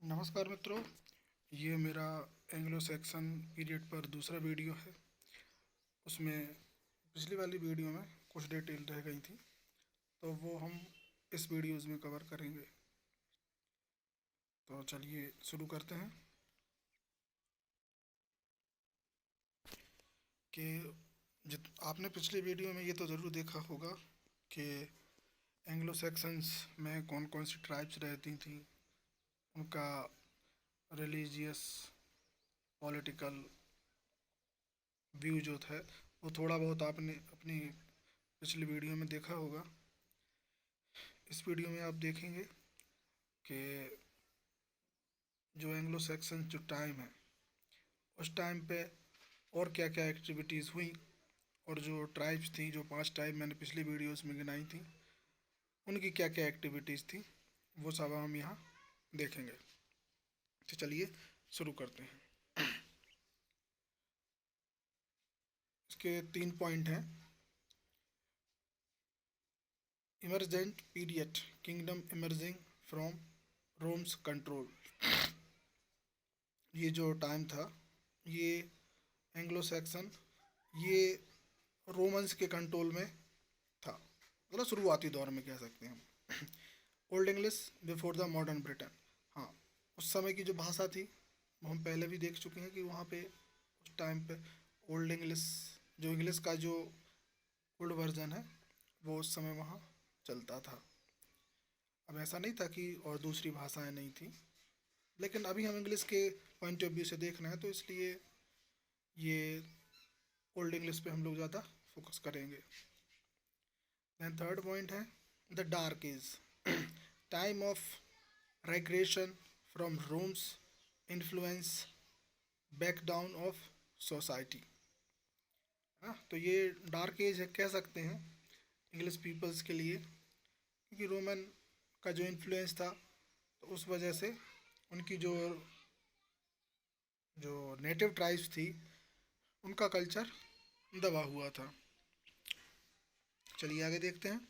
नमस्कार मित्रों, ये मेरा एंग्लो सैक्सन पीरियड पर दूसरा वीडियो है। उसमें पिछली वाली वीडियो में कुछ डिटेल रह गई थी, तो वो हम इस वीडियोज़ में कवर करेंगे। तो चलिए शुरू करते हैं कि आपने पिछली वीडियो में ये तो ज़रूर देखा होगा कि एंग्लो सैक्सन्स में कौन कौन सी ट्राइब्स रहती थी, उनका रिलीजियस पॉलिटिकल व्यू जो था वो थोड़ा बहुत आपने अपनी पिछली वीडियो में देखा होगा। इस वीडियो में आप देखेंगे कि जो एंग्लो सैक्सन जो टाइम है उस टाइम पे और क्या क्या एक्टिविटीज़ हुई, और जो ट्राइब्स थी, जो 5 ट्राइब मैंने पिछली वीडियोस में गिनाई थी, उनकी क्या क्या एक्टिविटीज़ थी, वो सब हम यहाँ देखेंगे। तो चलिए शुरू करते हैं। इसके 3 पॉइंट हैं। Emergent period, kingdom emerging from roams control. ये जो टाइम था, ये एंग्लो सैक्सन, ये रोमन्स के कंट्रोल में था, मतलब शुरुआती दौर में कह सकते हैं हम। Old English before the modern Britain. हाँ, उस समय की जो भाषा थी वो हम पहले भी देख चुके हैं कि वहाँ पे उस टाइम पे ओल्ड इंग्लिश, जो इंग्लिश का जो ओल्ड वर्जन है, वो उस समय वहाँ चलता था। अब ऐसा नहीं था कि और दूसरी भाषाएं नहीं थी, लेकिन अभी हम इंग्लिश के पॉइंट ऑफ व्यू से देख रहे हैं, तो इसलिए ये ओल्ड इंग्लिश पे हम लोग ज़्यादा फोकस करेंगे। दैन थर्ड पॉइंट है the dark age, time of regression from Rome's influence back down of society. तो ये डार्क एज है कह सकते हैं इंग्लिश पीपल्स के लिए, क्योंकि रोमन का जो इन्फ्लुएंस था, तो उस वजह से उनकी जो जो नेटिव ट्राइब्स थी उनका कल्चर दबा हुआ था। चलिए आगे देखते हैं।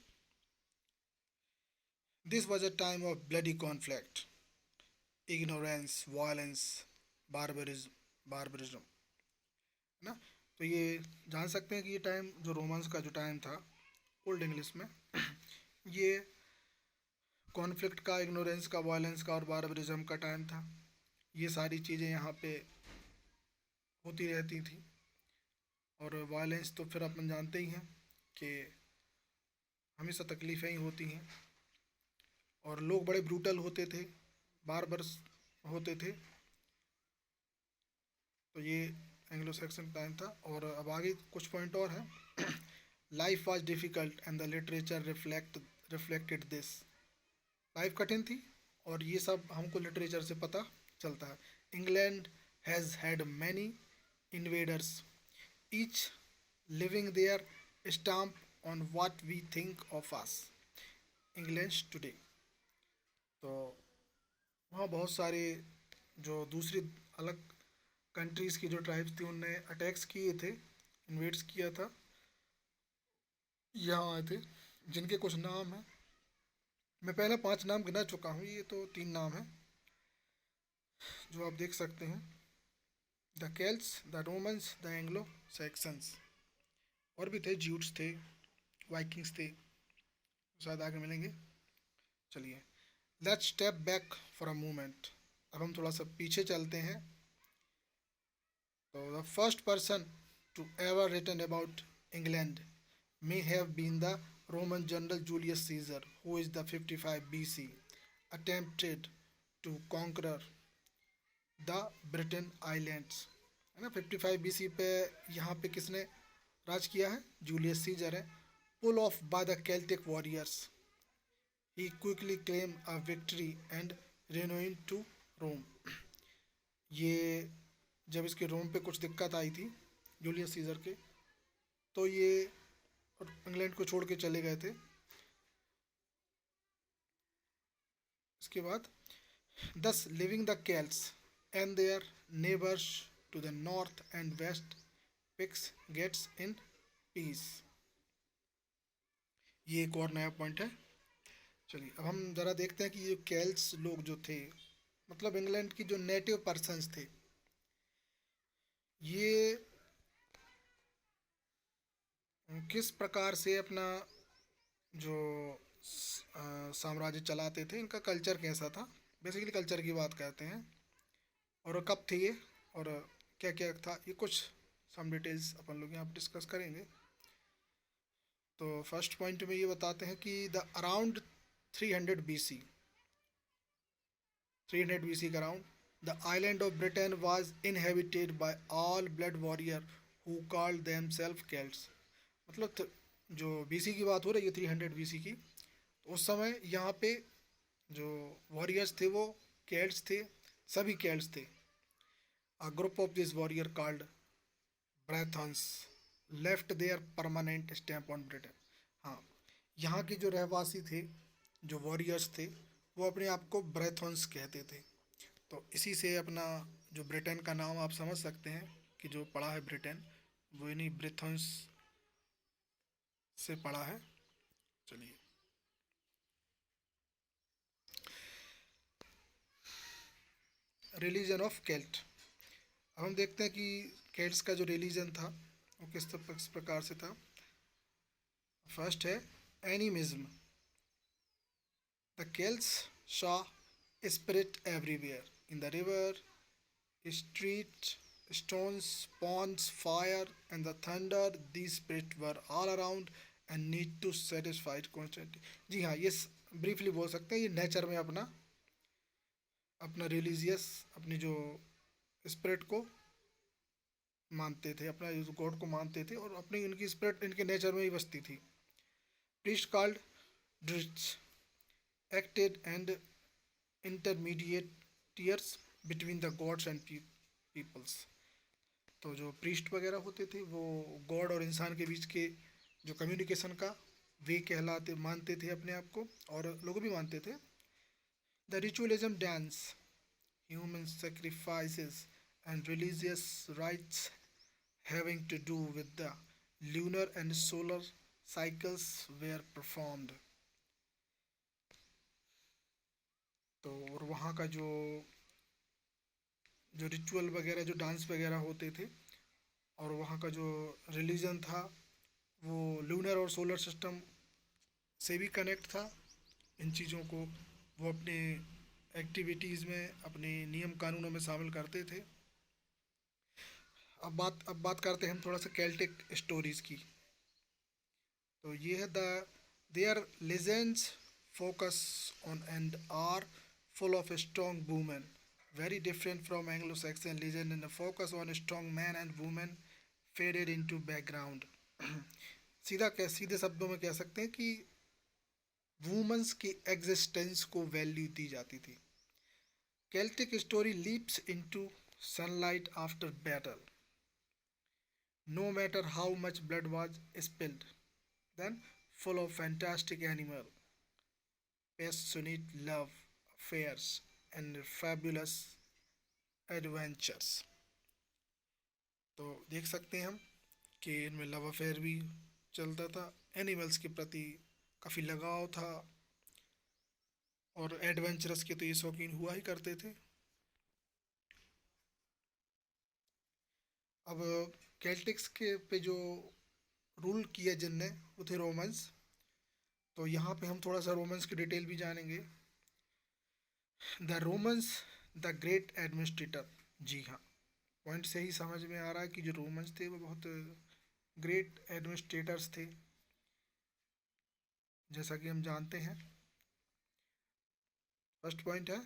This was a time of bloody conflict, ignorance, violence, barbarism, है ना। तो ये जान सकते हैं कि ये टाइम जो रोमन्स का जो टाइम था ओल्ड इंग्लिश में, ये कॉन्फ्लिक्ट का, इग्नोरेंस का, वायलेंस का और बारबरिज्म का टाइम था। ये सारी चीज़ें यहाँ पे होती रहती थी। और वायलेंस तो फिर अपन जानते ही हैं कि हमेशा तकलीफ़ें ही होती हैं, और लोग बड़े ब्रूटल होते थे, बारबर्स होते थे। तो ये एंग्लो सैक्सन टाइम था। और अब आगे कुछ पॉइंट और हैं। Life was difficult and the literature reflected this. Life कठिन थी, और ये सब हमको लिटरेचर से पता चलता है। England has had many invaders, each living their stamp on what we think of as England today. तो वहाँ बहुत सारे जो दूसरी अलग कंट्रीज़ की जो ट्राइब्स थी उनने अटैक्स किए थे, इन्वेड्स किया था, यहाँ आए थे, जिनके कुछ नाम हैं। मैं पहले 5 नाम गिना चुका हूँ, ये तो 3 नाम हैं जो आप देख सकते हैं। The Celts, the Romans, the Anglo Saxons. और भी थे, ज्यूट्स थे, वाइकिंग्स थे, शायद आगे मिलेंगे। चलिए let's step back for a moment. अब हम थोड़ा सा पीछे चलते हैं। तो the first person to ever written about England may have been the Roman general Julius Caesar, who is the 55 BC attempted to conquer the Britain Islands, है ना। 55 BC पे यहाँ पे किसने राज किया है? जूलियस सीजर है। Pull off by the Celtic warriors, he quickly claimed a victory and renounced to Rome। ये जब इसके रोम पे कुछ दिक्कत आई थी जूलियस सीजर के, तो ये और इंग्लैंड को छोड़ के चले गए थे। इसके बाद thus leaving the Celts and their neighbors to the north and west, Picts gets in peace। ये एक और नया पॉइंट है। चलिए अब हम ज़रा देखते हैं कि ये केल्ट्स लोग जो थे मतलब इंग्लैंड की जो नेटिव पर्सन्स थे, ये किस प्रकार से अपना जो साम्राज्य चलाते थे, इनका कल्चर कैसा था, बेसिकली कल्चर की बात करते हैं। और कब थे ये, और क्या क्या था, ये कुछ सम डिटेल्स अपन लोग यहाँ पर डिस्कस करेंगे। तो फर्स्ट पॉइंट में ये बताते हैं कि द अराउंड 300 BC, 300 BC का around, the island of Britain was inhabited by all blood warrior who called themselves Celts. मतलब जो बीसी की बात हो रही है 300 BC की, तो उस समय यहाँ पे जो वॉरियर्स थे वो केल्ट्स थे, सभी केल्ट्स थे। A group of this warrior called Brythons left their permanent stamp on Britain. हाँ, यहाँ के जो रहवासी थे, जो वॉरियर्स थे, वो अपने आप को ब्रैथन्स कहते थे। तो इसी से अपना जो ब्रिटेन का नाम आप समझ सकते हैं कि जो पड़ा है ब्रिटेन, वो इन्हीं ब्रिथन्स से पड़ा है। चलिए, रिलीजन ऑफ केल्ट। अब हम देखते हैं कि केल्ट्स का जो रिलीजन था वो किस प्रकार से था। फर्स्ट है animism. The Celts saw spirit everywhere in the river, street, stones, ponds, fire, and the thunder. These spirits were all around and need to satisfy it constantly. जी हाँ, ये ब्रीफली बोल सकते हैं, ये नेचर में अपना अपना रिलीजियस, अपनी जो स्पिरिट को मानते थे, अपना गॉड को मानते थे, और अपनी इनकी स्पिरिट इनके नेचर में ही बसती थी। Priest called druids acted and intermediaries between the gods and peoples। तो जो प्रीस्ट वगैरह होते थे वो गॉड और इंसान के बीच के जो कम्युनिकेशन का वे कहलाते, मानते थे अपने आप को, और लोग भी मानते थे। The ritualism dance, human sacrifices and religious rites having to do with the lunar and solar cycles were performed। तो और वहाँ का जो जो रिचुअल वगैरह, जो डांस वगैरह होते थे, और वहाँ का जो रिलीजन था वो लूनर और सोलर सिस्टम से भी कनेक्ट था। इन चीज़ों को वो अपने एक्टिविटीज़ में, अपने नियम कानूनों में शामिल करते थे। अब बात करते हैं हम थोड़ा सा केल्टिक स्टोरीज़ की। तो ये है their legends focus on and are full of strong women, very different from Anglo-Saxon legend, and the focus on strong man and woman faded into background। सीधे शब्दों में कह सकते हैं कि वुमेन्स की एग्जिस्टेंस को वैल्यू दी जाती थी। Celtic story leaps into sunlight after battle, no matter how much blood was spilled, then full of fantastic animal, passionate love affairs, and fabulous adventures। तो देख सकते हैं हम कि इनमें लव अफेयर भी चलता था, एनिमल्स के प्रति काफ़ी लगाव था, और एडवेंचरस के तो ये शौकीन हुआ ही करते थे। अब केल्टिक्स के पे जो रूल किया जिनने, वो थे रोमन्स। तो यहाँ पे हम थोड़ा सा रोमन्स की डिटेल भी जानेंगे। The Romans the great administrator. जी हाँ, पॉइंट से ही समझ में आ रहा है कि जो रोमन्स थे वो बहुत ग्रेट एडमिनिस्ट्रेटर्स थे, जैसा कि हम जानते हैं। फर्स्ट पॉइंट है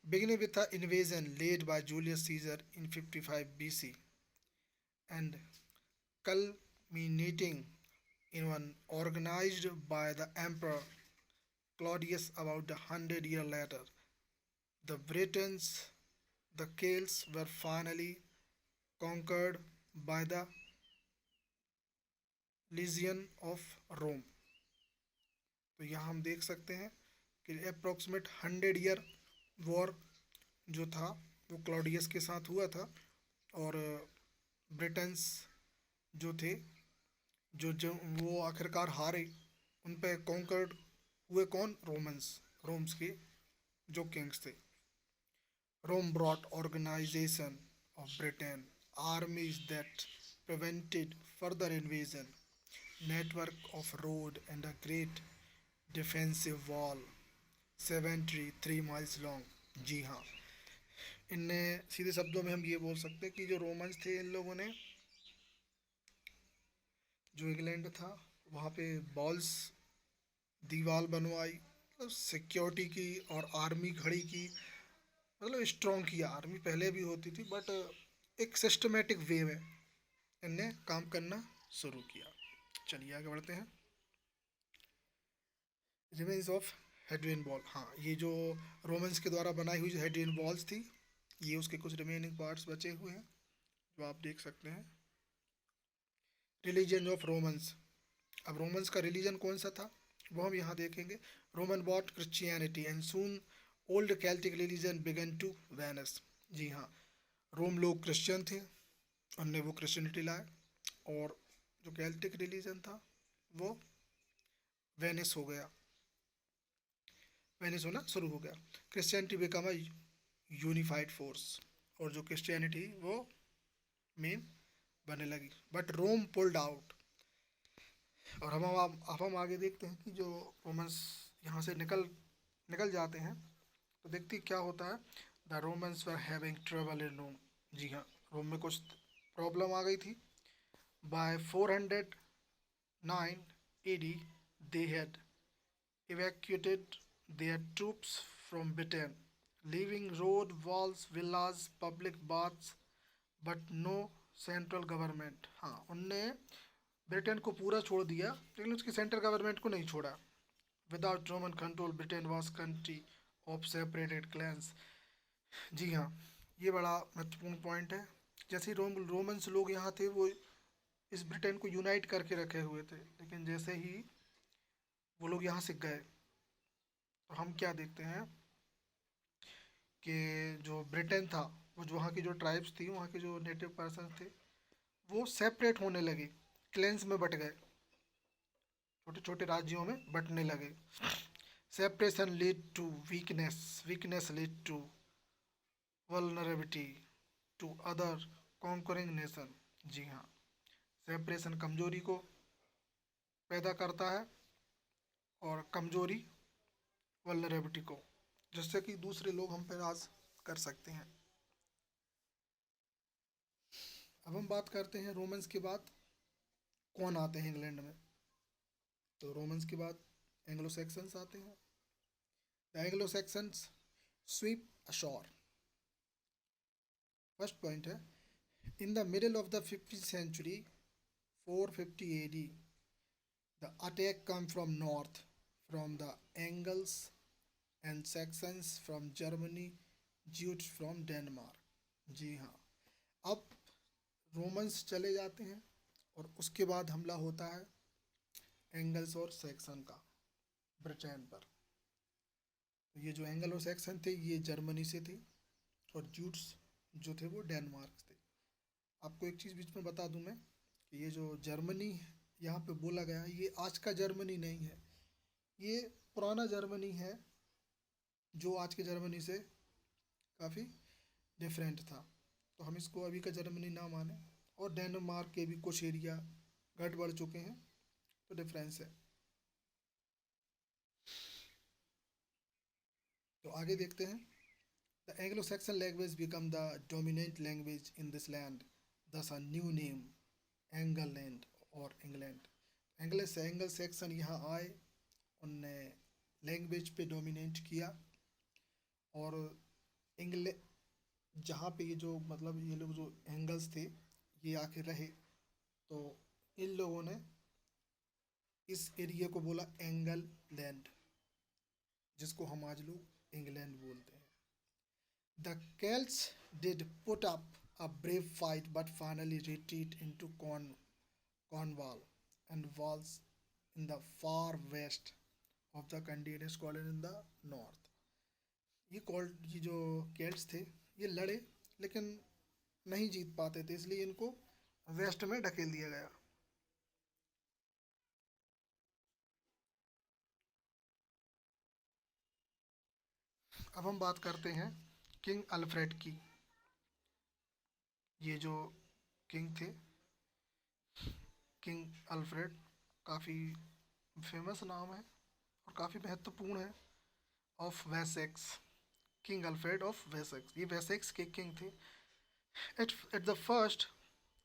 beginning with the invasion led by Julius Caesar in 55 BC and culminating in one organized by the Emperor Claudius about 100 years later. The Britons, the Celts, were finally conquered by the Legion of Rome। तो यहाँ हम देख सकते हैं कि approximate 100 year war जो था वो क्लॉडियस के साथ हुआ था, और ब्रिटेन्स जो थे, जो वो आखिरकार हारे, उन पे कॉन्कर्ड हुए कौन, रोमन्स, रोम्स के जो किंग्स थे। Rome brought organization of Britain, armies that prevented further invasion, network of road and a great defensive wall, 73 miles long. जी हाँ, इनने सीधे शब्दों में हम ये बोल सकते हैं कि जो रोमन्स थे इन लोगों ने जो इंग्लैंड था वहाँ पे वॉल्स दीवार बनवाई, मतलब सिक्योरिटी की और आर्मी खड़ी की, मतलब स्ट्रॉन्ग किया। आर्मी पहले भी होती थी बट एक सिस्टमेटिक वे में इनने काम करना शुरू किया। चलिए आगे बढ़ते हैं। रिमेन्स ऑफ हेड्रियन वॉल, हाँ ये जो रोमन्स के द्वारा बनाई हुई जो हेड्रियन वॉल्स थी, ये उसके कुछ रिमेनिंग पार्ट्स बचे हुए हैं जो आप देख सकते हैं। रिलीजन ऑफ रोमन्स, अब रोमन्स का रिलीजन कौन सा था वो हम यहाँ देखेंगे। Roman brought Christianity and soon old Celtic religion began to vanish. जी हाँ, रोम लोग क्रिश्चियन थे, उनने वो क्रिश्चियनिटी लाए और जो कैल्टिक रिलीजन था वो वेनिस हो गया, वेनिस होना शुरू हो गया। Christianity become a unified force, और जो क्रिश्चियनिटी वो मेन बनने लगी, बट रोम पुल्ड आउट। और हम आगे देखते हैं कि जो रोमन्स यहाँ से निकल निकल जाते हैं तो देखते क्या होता है। The Romans were having trouble in Rome. जी हाँ, रोम में कुछ प्रॉब्लम आ गई थी। By 409 AD they had evacuated their troops from Britain, leaving road, walls, villas, public baths, but no central government. हाँ, उनने ब्रिटेन को पूरा छोड़ दिया लेकिन उसकी सेंट्रल गवर्नमेंट को नहीं छोड़ा। Without Roman control Britain was country of separated clans. जी हाँ, ये बड़ा महत्वपूर्ण पॉइंट है। जैसे ही रोमन्स लोग यहाँ थे वो इस ब्रिटेन को यूनाइट करके रखे हुए थे, लेकिन जैसे ही वो लोग यहाँ से गए तो हम क्या देखते हैं कि जो ब्रिटेन था वो जो वहाँ की जो ट्राइब्स थी, वहाँ के जो नेटिव पर्सन थे वो सेपरेट होने लगे, क्लेंस में बट गए, छोटे छोटे राज्यों में बंटने लगे। Separation lead to weakness, weakness lead to vulnerability to other conquering nation. जी हाँ, सेपरेशन कमजोरी को पैदा करता है और कमजोरी वल्नरेबिलिटी को, जिससे कि दूसरे लोग हम पे राज कर सकते हैं। अब हम बात करते हैं रोमन्स के बाद कौन आते हैं इंग्लैंड में। तो रोमन्स के बाद एंग्लो सैक्सन्स आते हैं। The Anglo Saxons sweep ashore. First point है, in the middle of the 15th century 450 AD the attack come from north, from the Angles and Saxons from Germany, Jutes from Denmark। जी हाँ, अब Romans चले जाते हैं और उसके बाद हमला होता है एंगल्स और सैक्सन का ब्रिटेन पर। ये जो एंगल और सैक्सन थे ये जर्मनी से थे और जूट्स जो थे वो डेनमार्क से थे। आपको एक चीज़ बीच में बता दूं मैं कि ये जो जर्मनी यहाँ पे बोला गया है ये आज का जर्मनी नहीं है, ये पुराना जर्मनी है जो आज के जर्मनी से काफ़ी डिफरेंट था। तो हम इसको अभी का जर्मनी ना माने, और डेनमार्क के भी कुछ एरिया घट बढ़ चुके हैं तो डिफरेंस है। तो आगे देखते हैं। The Anglo Saxon language become the dominant language in this land, दस अ न्यू नेम एंगलैंड और इंग्लैंड। एंगल सैक्सन यहाँ आए, उनने लैंग्वेज पे डोमिनेट किया, और इंग्लैंड जहाँ पे ये जो मतलब ये लोग जो एंगल्स थे ये आके रहे, तो इन लोगों ने इस एरिया को बोला एंगल लैंड, जिसको हम आज लोग इंग्लैंड बोलते हैं। The Celts did put up a brave fight but finally retreat into Cornwall and was in the far west of the continuous colony in the north। ये जो केल्ट्स थे ये लड़े लेकिन नहीं जीत पाते थे, इसलिए इनको वेस्ट में ढकेल दिया गया। अब हम बात करते हैं किंग अल्फ्रेड की। ये जो किंग थे, किंग अल्फ्रेड, काफ़ी फेमस नाम है और काफ़ी महत्वपूर्ण है। Of Wessex, king Alfred of Wessex, ये वेसेक्स के किंग थे। At the first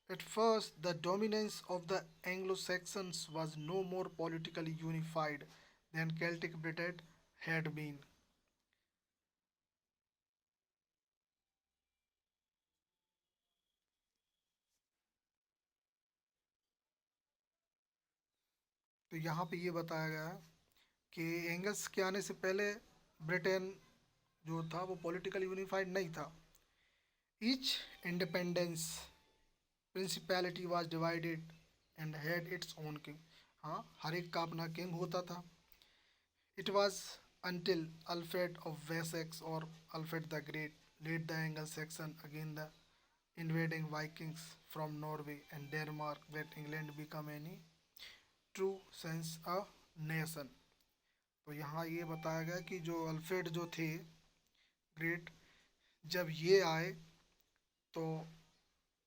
At first, the dominance of the Anglo-Saxons was no more politically unified than Celtic Britain had been. तो यहाँ पे ये बताया गया है कि एंगल्स के आने से पहले ब्रिटेन जो था वो पॉलिटिकली यूनिफाइड नहीं था। Each independence principality was divided and had its own king. हाँ, हर एक का अपना किंग होता था। It was until Alfred of Wessex or Alfred the Great led the Anglo-Saxon against the invading Vikings from Norway and Denmark that England became any true sense a nation. तो यहाँ ये बताया गया कि जो अल्फ्रेड जो थे ग्रेट, जब ये आए तो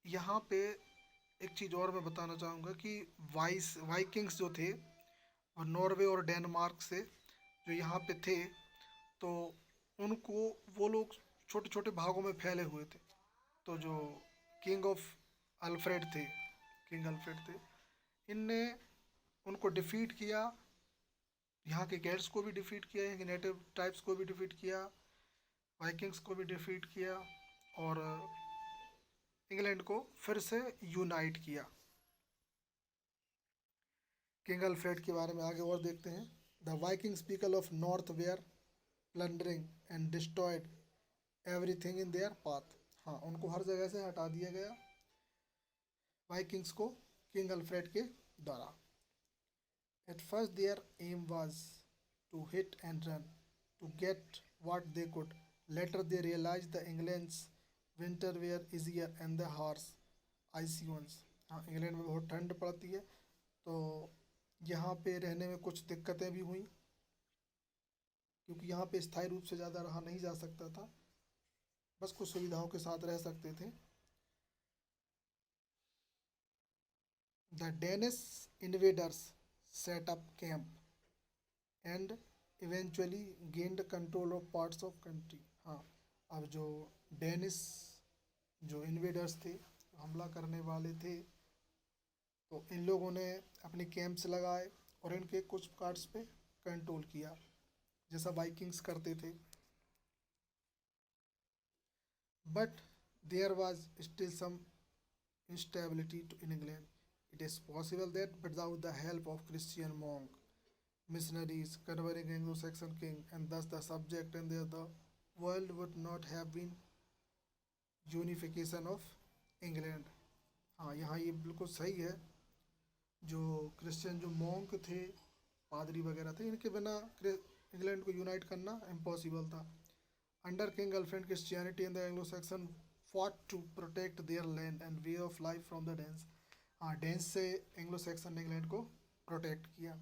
यहाँ पे एक चीज़ और मैं बताना चाहूँगा कि वाइकिंग्स जो थे और नॉर्वे और डेनमार्क से जो यहाँ पे थे, तो उनको वो लोग छोटे छोटे भागों में फैले हुए थे। तो जो किंग ऑफ अल्फ्रेड थे, किंग अल्फ्रेड थे, इनने उनको डिफीट किया, यहाँ के गेट्स को भी डिफीट किया, यहाँ के नेटिव ट्राइब्स को भी डिफीट किया, वाइकिंग्स को भी डिफीट किया और इंग्लैंड को फिर से यूनाइट किया। किंग अल्फ्रेड के बारे में आगे और देखते हैं। The Vikings people of north were plundering and destroyed everything in their path. हाँ, उनको हर जगह से हटा दिया गया वाइकिंग्स को किंग अल्फ्रेड के द्वारा। At first their aim was to hit and run to get what they could, later they realise the England's winter were easier and the horse icy ones. हाँ, इंग्लैंड में बहुत ठंड पड़ती है, तो यहाँ पे रहने में कुछ दिक्कतें भी हुई, क्योंकि यहाँ पे स्थायी रूप से ज़्यादा रहा नहीं जा सकता था, बस कुछ सुविधाओं के साथ रह सकते थे। The Danish invaders set up camp and eventually gained control of parts of country. हाँ, अब जो डेनिश जो इन्वेडर्स थे, हमला करने वाले थे, तो इन लोगों ने अपने कैंप्स लगाए और इनके कुछ पार्ट्स पे कंट्रोल किया, जैसा वाइकिंग्स करते थे। But there was still some instability in England. It is possible that without the help of Christian monk missionaries converting Anglo-Saxon king, and thus the subject and the world would not have been unification of England. हाँ, यहाँ ये बिल्कुल सही है। जो Christian जो monk थे, पादरी वगैरह थे, इनके बिना इंग्लैंड को यूनाइट करना इम्पॉसिबल था। Under king Alfred Christianity and the Anglo Saxon fought to protect their land and way of life from the Danes. हाँ, डेंस से एंग्लो सैक्सन ने इंग्लैंड को प्रोटेक्ट किया।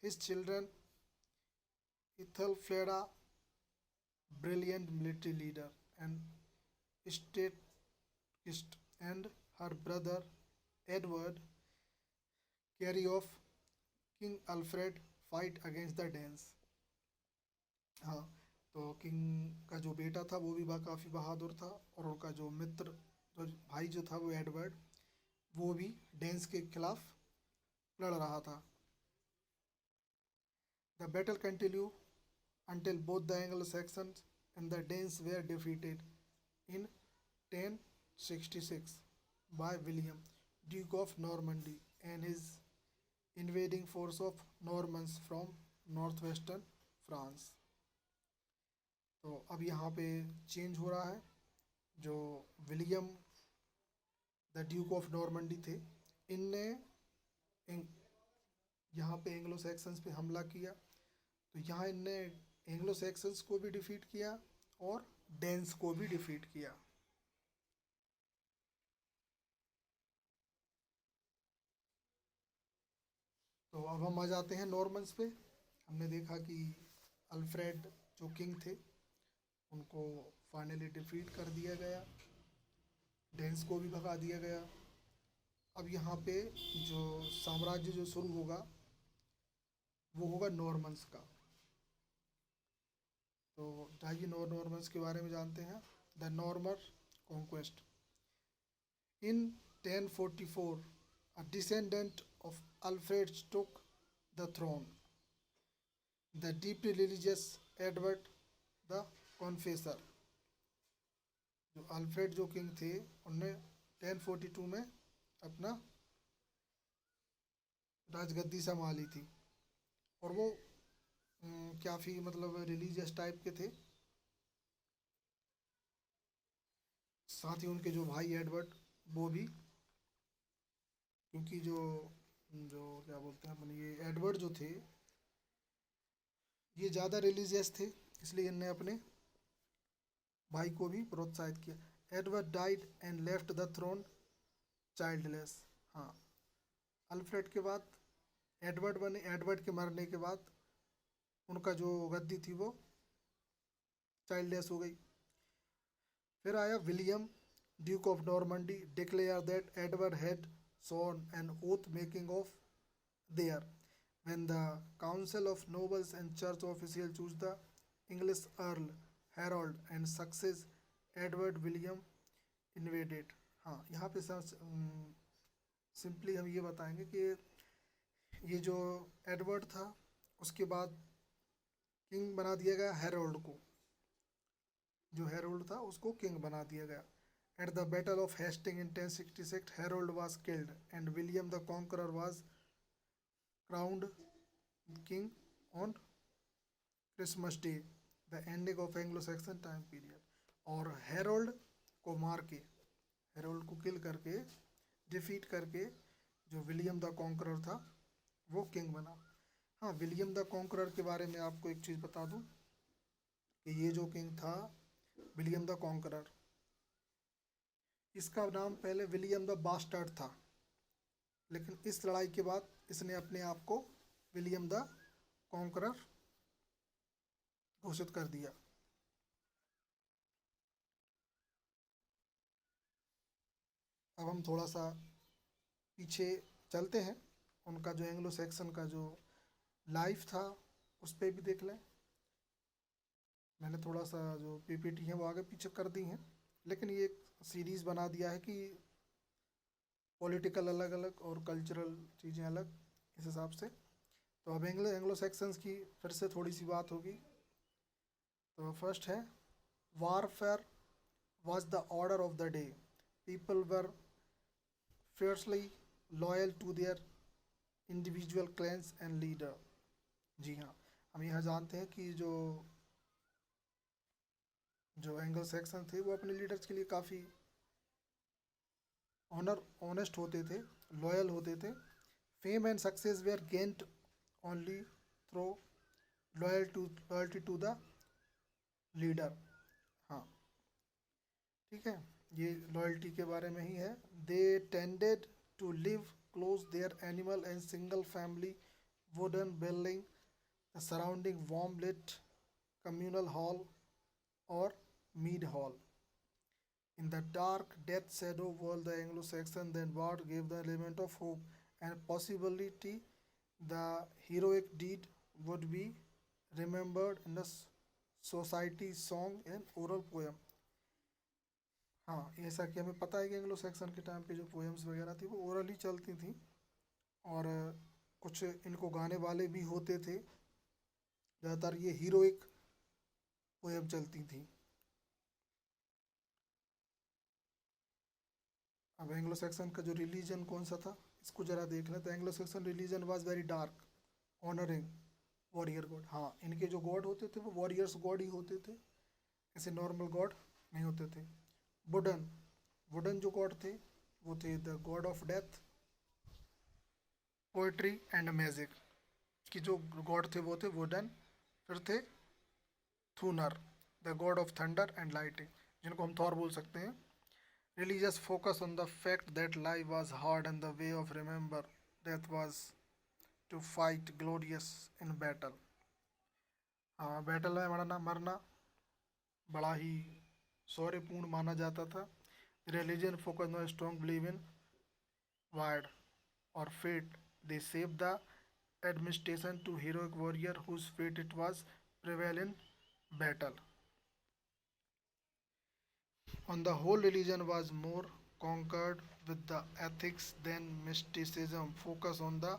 His children Ethelfleda brilliant military leader and statist and her brother Edward carry of king Alfred fight against the Danes. हाँ, तो king का जो बेटा था वो भी काफ़ी बहादुर था, और उनका जो मित्र जो भाई जो था वो एडवर्ड, वो भी डेंस के खिलाफ लड़ रहा था। The battle continue until both the Anglo-Saxons and the Danes were defeated in 1066 by William, Duke of Normandy, and his invading force of Normans from northwestern France. तो अब यहाँ पे चेंज हो रहा है। जो William the Duke of Normandy थे, इनने यहाँ पे एंग्लो सैक्सन्स पे हमला किया, तो यहाँ इनने एंग्लो सैक्सन्स को भी डिफीट किया और डेंस को भी डिफीट किया। तो अब हम आ जाते हैं नॉर्मन्स पे। हमने देखा कि अल्फ्रेड जो किंग थे उनको फाइनली डिफीट कर दिया गया, डेंस को भी भगा दिया गया। अब यहाँ पे जो साम्राज्य जो शुरू होगा वो होगा नॉर्मन्स का। तो आइए नॉर्मन्स के बारे में जानते हैं। The Norman conquest in 1044 a descendant of Alfred took the throne, the deeply religious Edward the Confessor। जो अल्फ्रेड जो किंग थे उनने 1042 में अपना राजगद्दी संभाली थी, और वो काफ़ी मतलब रिलीजियस टाइप के थे। साथ ही उनके जो भाई एडवर्ड वो भी, क्योंकि जो जो क्या बोलते हैं अपन, ये एडवर्ड जो थे ये ज़्यादा रिलीजियस थे, इसलिए इनने अपने भाई को भी प्रोत्साहित किया। Edward died and left the throne childless. हाँ, अल्फ्रेड के बाद एडवर्ड बने, एडवर्ड के मरने के बाद उनका जो गद्दी थी वो चाइल्डलेस हो गई। फिर आया William Duke of Normandy declare that Edward had sworn an oath making of there when the council of nobles and church officials choose the English Earl Harold and success Edward William invaded। हाँ, यहाँ पे simply हम ये बताएंगे कि ये जो Edward था उसके बाद किंग बना दिया गया हैरोल्ड को, जो हैरोल्ड था उसको किंग बना दिया गया। At the battle of Hasting in 1066 Harold was killed and William the conqueror was crowned king on Christmas day, the ending of Anglo Saxon time period. और हैरोल्ड को मार के, हैरोल्ड को किल करके, डिफीट करके जो विलियम द कॉन्करर था वो किंग बना। हाँ, विलियम द कॉन्करर के बारे में आपको एक चीज़ बता दूं कि ये जो किंग था विलियम द कॉन्करर, इसका नाम पहले विलियम द बास्टर्ड था, लेकिन इस लड़ाई के बाद इसने अपने आप को विलियम द कॉन्करर घोषित कर दिया। अब हम थोड़ा सा पीछे चलते हैं, उनका जो एंग्लो सैक्सन का जो लाइफ था उस पर भी देख लें। मैंने थोड़ा सा जो पीपीटी है वो आगे पीछे कर दी हैं, लेकिन ये एक सीरीज़ बना दिया है कि पॉलिटिकल अलग अलग और कल्चरल चीज़ें अलग, इस हिसाब से। तो अब एंग्लो सैक्सन्स की फिर से थोड़ी सी बात होगी। तो फर्स्ट है, warfare was the order of the day. People were fiercely loyal to their individual clans and leader। जी हाँ, हम यह जानते हैं कि जो जो एंग्लो सैक्सन थे वो अपने लीडर्स के लिए काफ़ी ऑनेस्ट होते थे, लॉयल होते थे। Fame and success were gained only through loyalty to the leader. हाँ, ठीक है, ये लॉयल्टी के बारे में ही है। They tended to live close their animal and single family wooden building the surrounding warm lit communal hall और mead hall. In the dark death shadow world, the Anglo-Saxon then word gave the element of hope and possibility. The heroic deed would be remembered in the society song and oral poem। हाँ, ऐसा कि हमें पता है कि Anglo Saxon के time पे जो पोएम्स वगैरह थी वो ओरली चलती थी, और कुछ इनको गाने वाले भी होते थे। ज़्यादातर ये हीरोइक पोएम चलती थी। अब एंग्लो सैक्सन का जो रिलीजन कौन सा था इसको ज़रा देख लें। तो Anglo Saxon religion was very dark, honouring warrior God. हाँ, इनके जो गॉड होते थे वो वॉरियर्स गॉड ही होते थे, ऐसे नॉर्मल गॉड नहीं होते थे। वुडन, वुडन जो गॉड थे वो थे the god of death, poetry and magic. कि जो गॉड थे वो थे वुडन। फिर थे Thunor, the god of thunder and lightning, जिनको हम थॉर बोल सकते हैं। Religious focus on the fact that life was hard and the way of remember death was to fight glorious in battle। हाँ, बैटल में मरना मरना बड़ा ही शौर्यपूर्ण माना जाता था। Religion focus on strong believe in wyrd और fate, they save the administration to heroic warrior whose fate it was prevail in battle. On the whole, religion was more conquered with the ethics than mysticism. Focus on the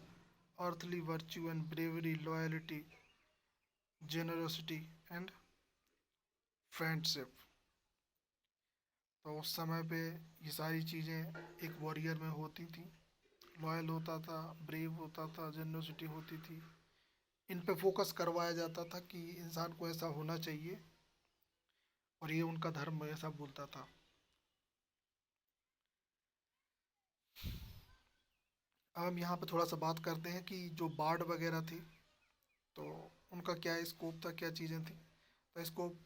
earthly virtue and bravery, loyalty, generosity, and friendship. तो उस समय पे ये सारी चीज़ें एक warrior में होती थी। लॉयल होता था, ब्रेव होता था, जेनरोसिटी होती थी। इन पे फोकस करवाया जाता था कि इंसान को ऐसा होना चाहिए, और ये उनका धर्म ऐसा बोलता था। अब हम यहाँ पे थोड़ा सा बात करते हैं कि जो बार्ड वगैरह थी, तो उनका क्या स्कोप था, क्या चीज़ें थी। तो स्कोप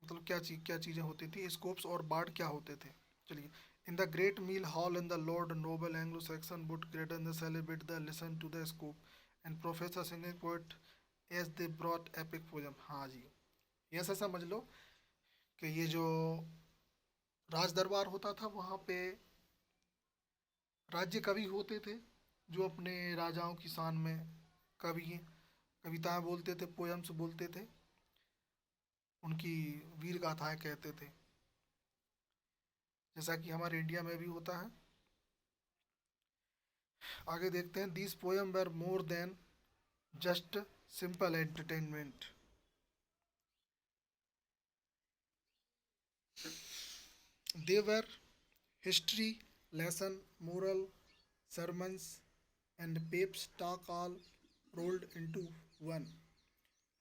मतलब क्या चीज़ें होती थी, स्कोप्स और बार्ड क्या होते थे। चलिए, in the great meal hall in the lord noble Anglo Saxon would gather the celebrate the listen to the scop and professor singing poet as they brought epic poem. हाँ जी, ये ऐसा समझ लो कि ये जो राज दरबार होता था, वहाँ पे राज्य कवि होते थे जो अपने राजाओं की शान में कवि कविताएं बोलते थे, पोयम्स बोलते थे, उनकी वीर गाथाएं कहते थे, जैसा कि हमारे इंडिया में भी होता है। आगे देखते हैं, these poem were more than just simple entertainment. They were history, lesson, moral, sermons and Pepys talk all rolled into one।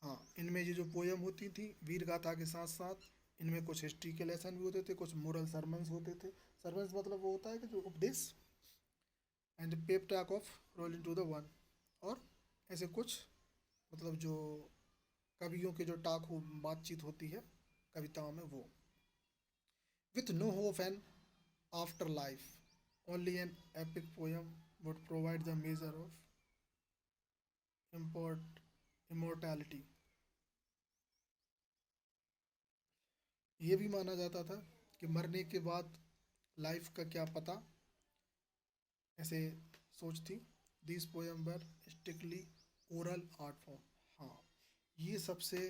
हाँ, इनमें ये जो पोयम होती थी वीर गाथा के साथ साथ इनमें कुछ हिस्ट्री के लेसन भी होते थे, कुछ मोरल सरमन्स होते थे। सरमन्स मतलब वो होता है कि जो उपदेश, and pep talk of role into the one, और ऐसे कुछ मतलब जो कवियों के जो टॉक हो, बातचीत होती है कविताओं में, वो with no hope and after life only an epic poem would provide the measure of immortality। ये भी माना जाता था कि मरने के बाद लाइफ का क्या पता, ऐसे सोच थी। This poem were strictly oral art form. हाँ, ये सबसे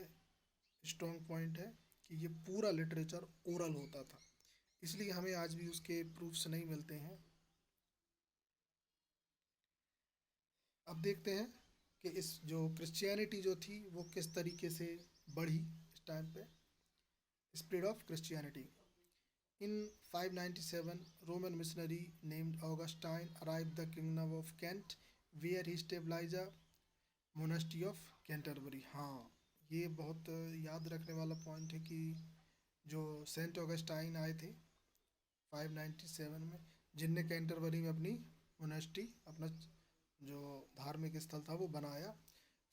स्ट्रॉन्ग पॉइंट है कि ये पूरा लिटरेचर ओरल होता था, इसलिए हमें आज भी उसके प्रूफ्स नहीं मिलते हैं। अब देखते हैं कि इस जो क्रिश्चियनिटी जो थी वो किस तरीके से बढ़ी इस टाइम पे। Spread of Christianity in 597, Roman missionary named Augustine arrived the kingdom of Kent, where he established a monastery of Canterbury। हाँ, ये बहुत याद रखने वाला पॉइंट है कि जो सेंट ऑगस्टाइन आए थे 597 में, जिनने कैंटरबरी में अपनी मोनास्ट्री, अपना जो धार्मिक स्थल था वो बनाया।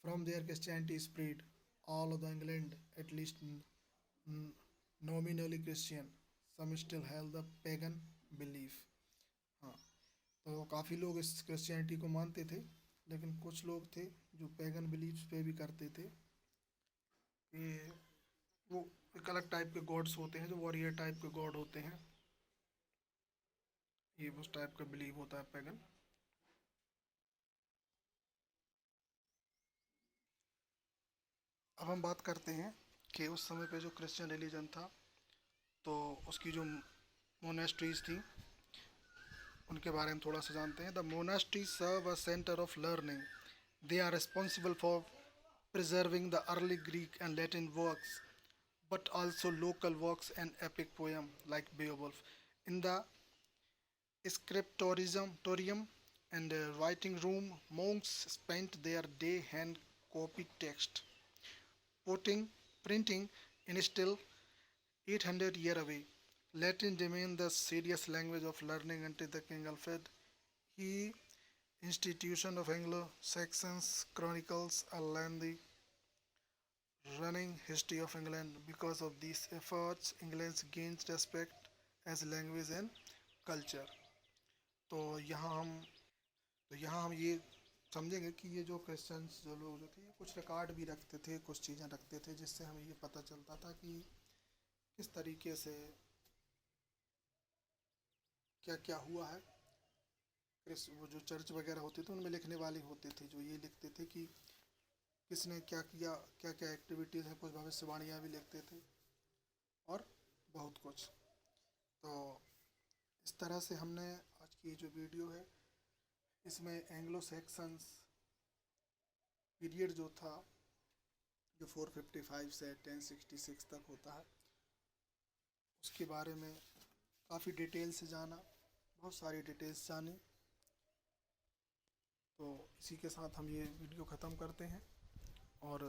From there Christianity spread all of the England at least nominally Christian, some still have the pagan belief. हाँ, तो काफ़ी लोग इस क्रिश्चियनिटी को मानते थे, लेकिन कुछ लोग थे जो पेगन बिलीफ पे भी करते थे कि वो एक अलग टाइप के गॉड्स होते हैं, जो वॉरियर टाइप के गॉड होते हैं, ये उस टाइप का बिलीव होता है पेगन। अब हम बात करते हैं कि उस समय पे जो क्रिश्चियन रिलीजन था, तो उसकी जो मोनेस्ट्रीज थी उनके बारे में थोड़ा सा जानते हैं। The monastery serve a centre of learning, they are responsible for preserving the early Greek and Latin works, but also local works and epic poem like Beowulf. In the scriptorium and writing room, monks spent their day hand copy text, putting, printing in still 800 year away. Latin remained the serious language of learning until the King Alfred. He institution of Anglo-Saxons chronicles a lengthy running history of England. Because of these efforts, England gains respect as language and culture। तो यहाँ हम तो यहाँ हम ये समझेंगे कि ये जो क्रिश्चियंस जो लोग जो थे ये कुछ रिकॉर्ड भी रखते थे, कुछ चीज़ें रखते थे, जिससे हमें ये पता चलता था कि किस तरीके से क्या क्या हुआ है। वो जो चर्च वगैरह होते थे उनमें लिखने वाले होते थे जो ये लिखते थे कि किसने क्या किया, क्या क्या एक्टिविटीज़ हैं, कुछ भविष्यवाणियाँ भी लिखते थे और बहुत कुछ। तो इस तरह से हमने आज की जो वीडियो है इसमें एंग्लो सैक्सन्स पीरियड जो था, जो 455 से 1066 तक होता है, उसके बारे में काफ़ी डिटेल से जाना, बहुत सारी डिटेल्स जानी। तो इसी के साथ हम ये वीडियो ख़त्म करते हैं। और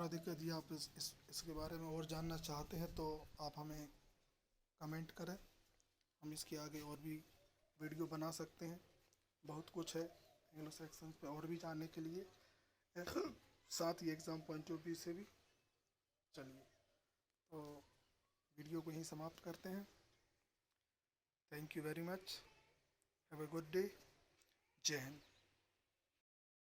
अधिक यदि आप इसके बारे में और जानना चाहते हैं तो आप हमें कमेंट करें, हम इसके आगे और भी वीडियो बना सकते हैं। बहुत कुछ है एंग्लो सैक्सन पे और भी जानने के लिए साथ ही एग्ज़ाम पॉइंट ऑफ व्यू से भी। चलिए, तो वीडियो को यहीं समाप्त करते हैं। Thank you very much, have a good day, जय हिंद।